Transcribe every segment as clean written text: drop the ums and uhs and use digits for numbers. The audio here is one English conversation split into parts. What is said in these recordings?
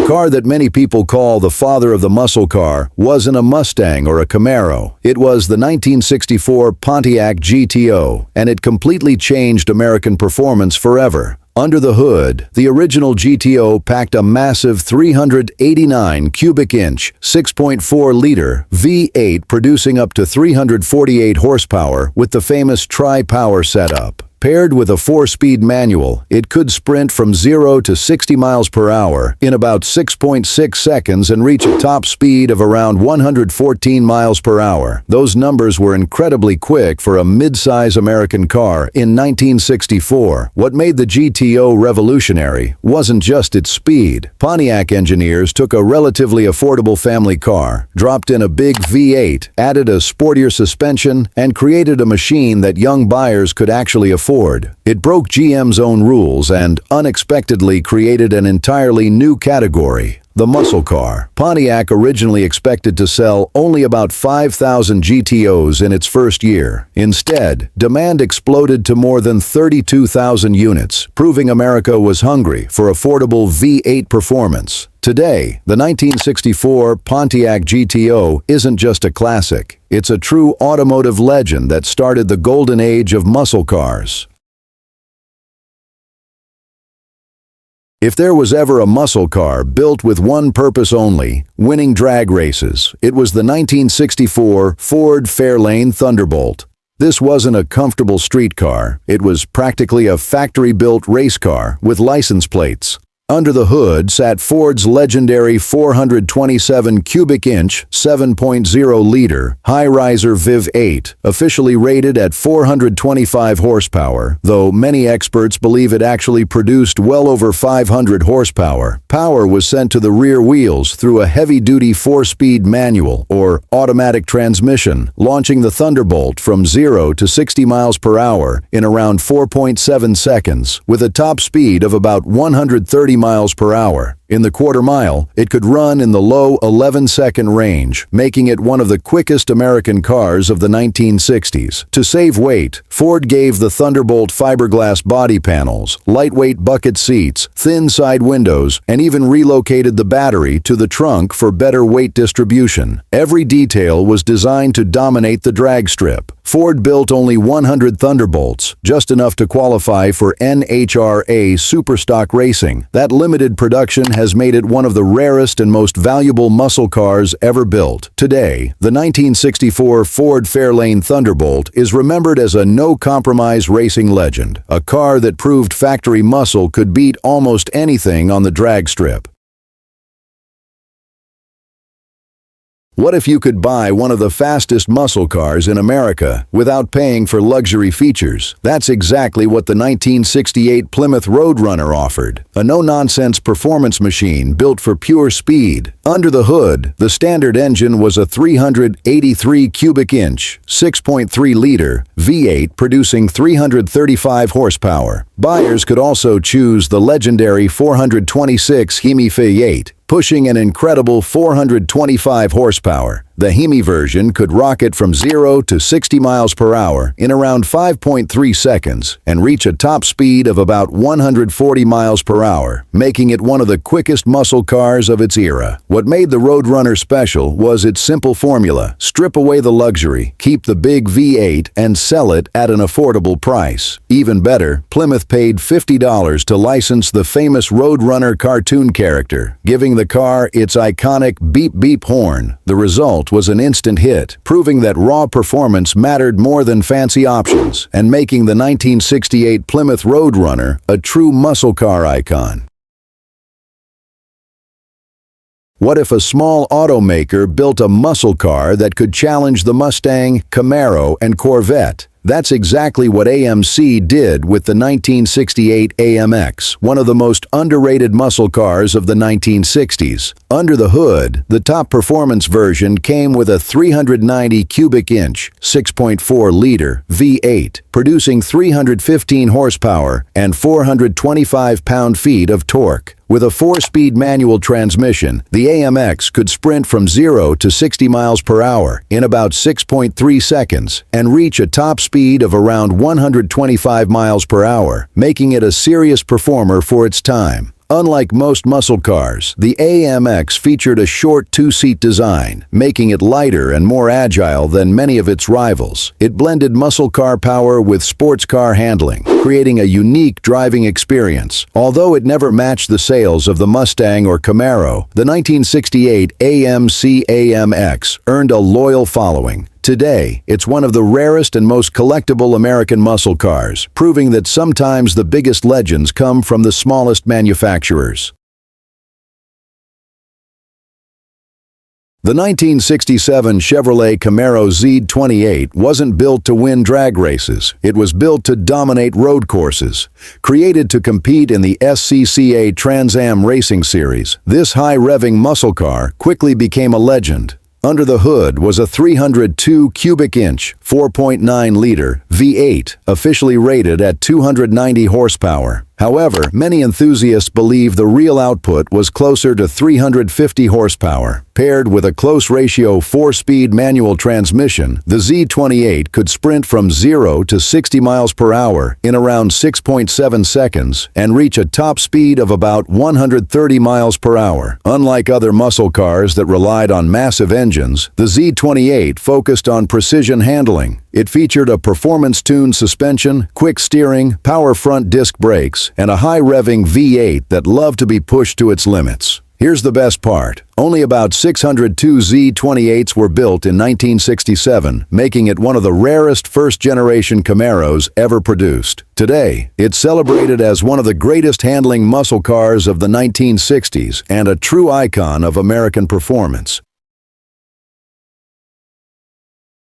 The car that many people call the father of the muscle car wasn't a Mustang or a Camaro. It was the 1964 Pontiac GTO, and it completely changed American performance forever. Under the hood, the original GTO packed a massive 389 cubic inch, 6.4-liter V8 producing up to 348 horsepower with the famous tri-power setup. Paired with a 4-speed manual, it could sprint from 0 to 60 miles per hour in about 6.6 seconds and reach a top speed of around 114 miles per hour. Those numbers were incredibly quick for a mid-size American car in 1964. What made the GTO revolutionary wasn't just its speed. Pontiac engineers took a relatively affordable family car, dropped in a big V8, added a sportier suspension, and created a machine that young buyers could actually afford. It broke GM's own rules and unexpectedly created an entirely new category, the muscle car. Pontiac originally expected to sell only about 5,000 GTOs in its first year. Instead, demand exploded to more than 32,000 units, proving America was hungry for affordable V8 performance. Today, the 1964 Pontiac GTO isn't just a classic. It's a true automotive legend that started the golden age of muscle cars. If there was ever a muscle car built with one purpose only, winning drag races, it was the 1964 Ford Fairlane Thunderbolt. This wasn't a comfortable street car. It was practically a factory-built race car with license plates. Under the hood sat Ford's legendary 427 cubic inch, 7.0-liter high-riser Viv 8, officially rated at 425 horsepower, though many experts believe it actually produced well over 500 horsepower. Power was sent to the rear wheels through a heavy-duty 4-speed manual or automatic transmission, launching the Thunderbolt from 0 to 60 miles per hour in around 4.7 seconds, with a top speed of about 130 miles per hour. In the quarter mile, it could run in the low 11-second range, making it one of the quickest American cars of the 1960s. To save weight, Ford gave the Thunderbolt fiberglass body panels, lightweight bucket seats, thin side windows, and even relocated the battery to the trunk for better weight distribution. Every detail was designed to dominate the drag strip. Ford built only 100 Thunderbolts, just enough to qualify for NHRA Superstock racing. That limited production has made it one of the rarest and most valuable muscle cars ever built. Today, the 1964 Ford Fairlane Thunderbolt is remembered as a no-compromise racing legend, a car that proved factory muscle could beat almost anything on the drag strip. What if you could buy one of the fastest muscle cars in America without paying for luxury features? That's exactly what the 1968 Plymouth Roadrunner offered. A no-nonsense performance machine built for pure speed. Under the hood, the standard engine was a 383 cubic inch, 6.3-liter V8 producing 335 horsepower. Buyers could also choose the legendary 426 Hemi V8, pushing an incredible 425 horsepower. The Hemi version could rocket from 0 to 60 miles per hour in around 5.3 seconds and reach a top speed of about 140 miles per hour, making it one of the quickest muscle cars of its era. What made the Roadrunner special was its simple formula: strip away the luxury, keep the big V8, and sell it at an affordable price. Even better, Plymouth paid $50 to license the famous Roadrunner cartoon character, giving the car its iconic beep-beep horn. The result was an instant hit, proving that raw performance mattered more than fancy options, and making the 1968 Plymouth Roadrunner a true muscle car icon. What if a small automaker built a muscle car that could challenge the Mustang, Camaro, and Corvette? That's exactly what AMC did with the 1968 AMX, one of the most underrated muscle cars of the 1960s. Under the hood, the top performance version came with a 390 cubic inch, 6.4-liter V8, producing 315 horsepower and 425 pound-feet of torque. With a 4-speed manual transmission, the AMX could sprint from 0 to 60 miles per hour in about 6.3 seconds and reach a top speed of around 125 miles per hour, making it a serious performer for its time. Unlike most muscle cars, the AMX featured a short two-seat design, making it lighter and more agile than many of its rivals. It blended muscle car power with sports car handling, creating a unique driving experience. Although it never matched the sales of the Mustang or Camaro, the 1968 AMC AMX earned a loyal following. Today, it's one of the rarest and most collectible American muscle cars, proving that sometimes the biggest legends come from the smallest manufacturers. The 1967 Chevrolet Camaro Z28 wasn't built to win drag races. It was built to dominate road courses. Created to compete in the SCCA Trans Am Racing Series, this high-revving muscle car quickly became a legend. Under the hood was a 302 cubic inch, 4.9-liter V8, officially rated at 290 horsepower. However, many enthusiasts believe the real output was closer to 350 horsepower. Paired with a close ratio 4-speed manual transmission, the Z28 could sprint from 0 to 60 miles per hour in around 6.7 seconds and reach a top speed of about 130 miles per hour. Unlike other muscle cars that relied on massive engines, the Z28 focused on precision handling. It featured a performance-tuned suspension, quick steering, power front disc brakes, and a high-revving V8 that loved to be pushed to its limits. Here's the best part. Only about 602 Z28s were built in 1967, making it one of the rarest first-generation Camaros ever produced. Today, it's celebrated as one of the greatest handling muscle cars of the 1960s and a true icon of American performance.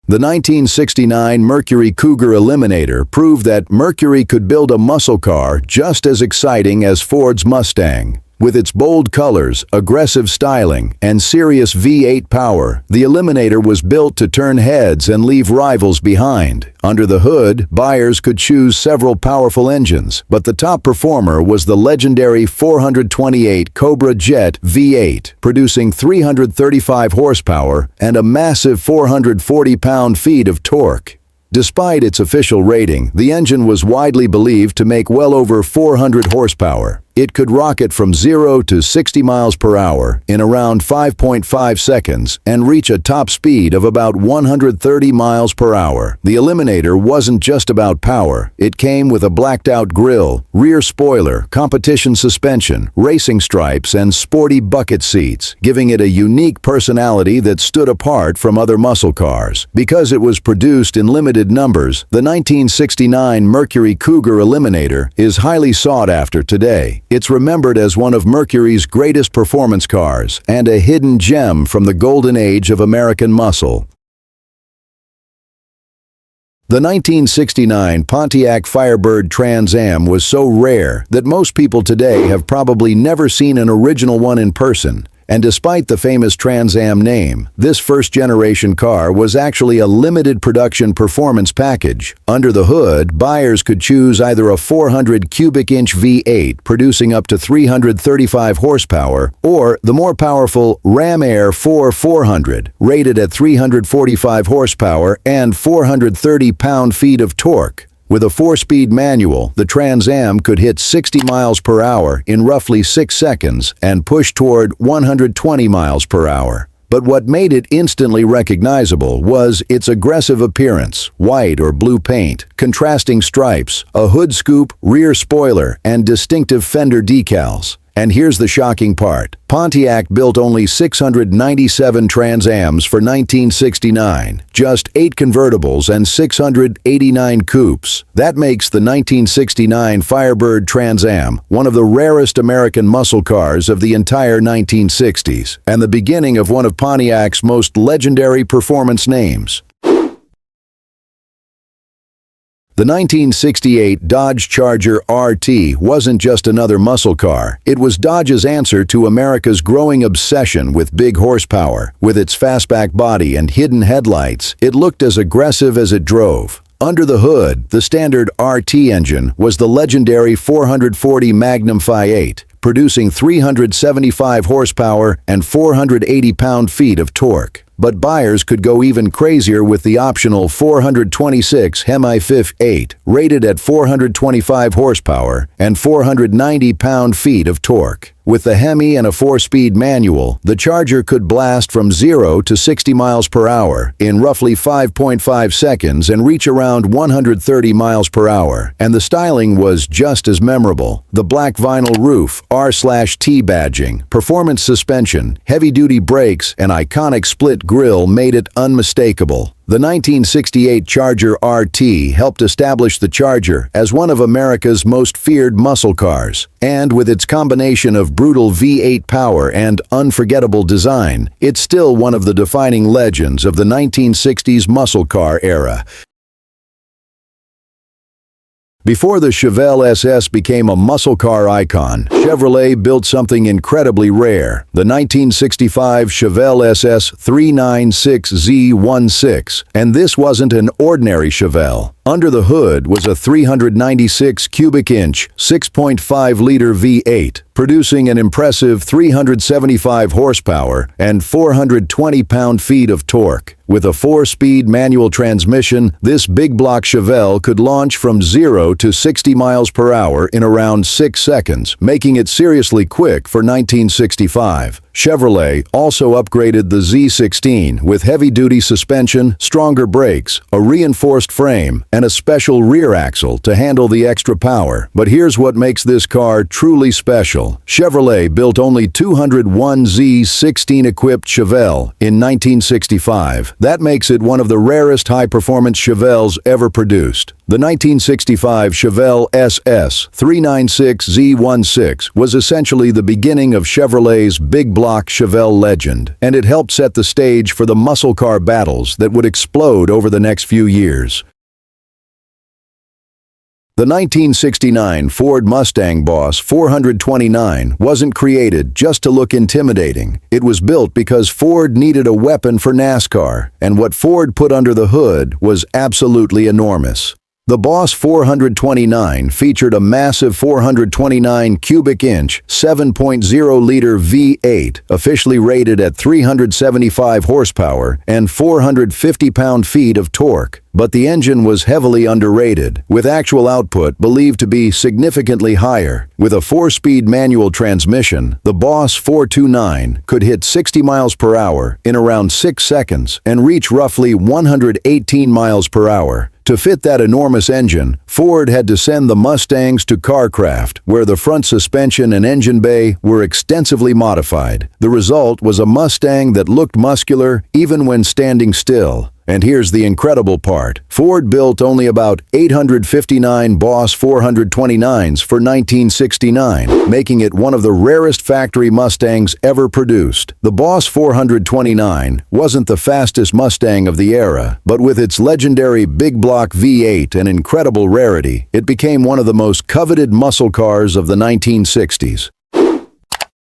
The 1969 Mercury Cougar Eliminator proved that Mercury could build a muscle car just as exciting as Ford's Mustang. With its bold colors, aggressive styling, and serious V8 power, the Eliminator was built to turn heads and leave rivals behind. Under the hood, buyers could choose several powerful engines, but the top performer was the legendary 428 Cobra Jet V8, producing 335 horsepower and a massive 440 pound-feet of torque. Despite its official rating, the engine was widely believed to make well over 400 horsepower. It could rocket from 0 to 60 miles per hour in around 5.5 seconds and reach a top speed of about 130 miles per hour. The Eliminator wasn't just about power. It came with a blacked-out grille, rear spoiler, competition suspension, racing stripes, and sporty bucket seats, giving it a unique personality that stood apart from other muscle cars. Because it was produced in limited numbers, the 1969 Mercury Cougar Eliminator is highly sought after today. It's remembered as one of Mercury's greatest performance cars and a hidden gem from the golden age of American muscle. The 1969 Pontiac Firebird Trans Am was so rare that most people today have probably never seen an original one in person. And despite the famous Trans Am name, this first-generation car was actually a limited production performance package. Under the hood, buyers could choose either a 400 cubic inch V8 producing up to 335 horsepower or the more powerful Ram Air 400 rated at 345 horsepower and 430 pound-feet of torque. With a 4-speed manual, the Trans Am could hit 60 miles per hour in roughly 6 seconds and push toward 120 miles per hour. But what made it instantly recognizable was its aggressive appearance: white or blue paint, contrasting stripes, a hood scoop, rear spoiler, and distinctive fender decals. And here's the shocking part. Pontiac built only 697 Trans Ams for 1969, just 8 convertibles and 689 coupes. That makes the 1969 Firebird Trans Am one of the rarest American muscle cars of the entire 1960s, and the beginning of one of Pontiac's most legendary performance names. The 1968 Dodge Charger RT wasn't just another muscle car. It was Dodge's answer to America's growing obsession with big horsepower. With its fastback body and hidden headlights, it looked as aggressive as it drove. Under the hood, the standard RT engine was the legendary 440 Magnum Phi-8, producing 375 horsepower and 480 pound-feet of torque. But buyers could go even crazier with the optional 426 Hemi 8, rated at 425 horsepower and 490 pound-feet of torque. With the Hemi and a 4-speed manual, the Charger could blast from 0 to 60 miles per hour in roughly 5.5 seconds and reach around 130 miles per hour. And the styling was just as memorable. The black vinyl roof, R/T badging, performance suspension, heavy-duty brakes, and iconic split grille made it unmistakable. The 1968 Charger RT helped establish the Charger as one of America's most feared muscle cars. And with its combination of brutal V8 power and unforgettable design, it's still one of the defining legends of the 1960s muscle car era. Before the Chevelle SS became a muscle car icon, Chevrolet built something incredibly rare, the 1965 Chevelle SS 396Z16. And this wasn't an ordinary Chevelle. Under the hood was a 396 cubic inch, 6.5-liter V8, producing an impressive 375 horsepower and 420 pound-feet of torque. With a 4-speed manual transmission, this big block Chevelle could launch from 0 to 60 miles per hour in around 6 seconds, making it seriously quick for 1965. Chevrolet also upgraded the Z16 with heavy-duty suspension, stronger brakes, a reinforced frame, and a special rear axle to handle the extra power. But here's what makes this car truly special. Chevrolet built only 201 Z16-equipped Chevelle in 1965. That makes it one of the rarest high-performance Chevelles ever produced. The 1965 Chevelle SS 396Z16 was essentially the beginning of Chevrolet's big block Chevelle legend, and it helped set the stage for the muscle car battles that would explode over the next few years. The 1969 Ford Mustang Boss 429 wasn't created just to look intimidating. It was built because Ford needed a weapon for NASCAR, and what Ford put under the hood was absolutely enormous. The Boss 429 featured a massive 429 cubic inch, 7.0-liter V8, officially rated at 375 horsepower and 450 pound-feet of torque. But the engine was heavily underrated, with actual output believed to be significantly higher. With a 4-speed manual transmission, the Boss 429 could hit 60 miles per hour in around 6 seconds and reach roughly 118 miles per hour. To fit that enormous engine, Ford had to send the Mustangs to Carcraft, where the front suspension and engine bay were extensively modified. The result was a Mustang that looked muscular even when standing still. And here's the incredible part. Ford built only about 859 Boss 429s for 1969, making it one of the rarest factory Mustangs ever produced. The Boss 429 wasn't the fastest Mustang of the era, but with its legendary big block V8 and incredible rarity, it became one of the most coveted muscle cars of the 1960s.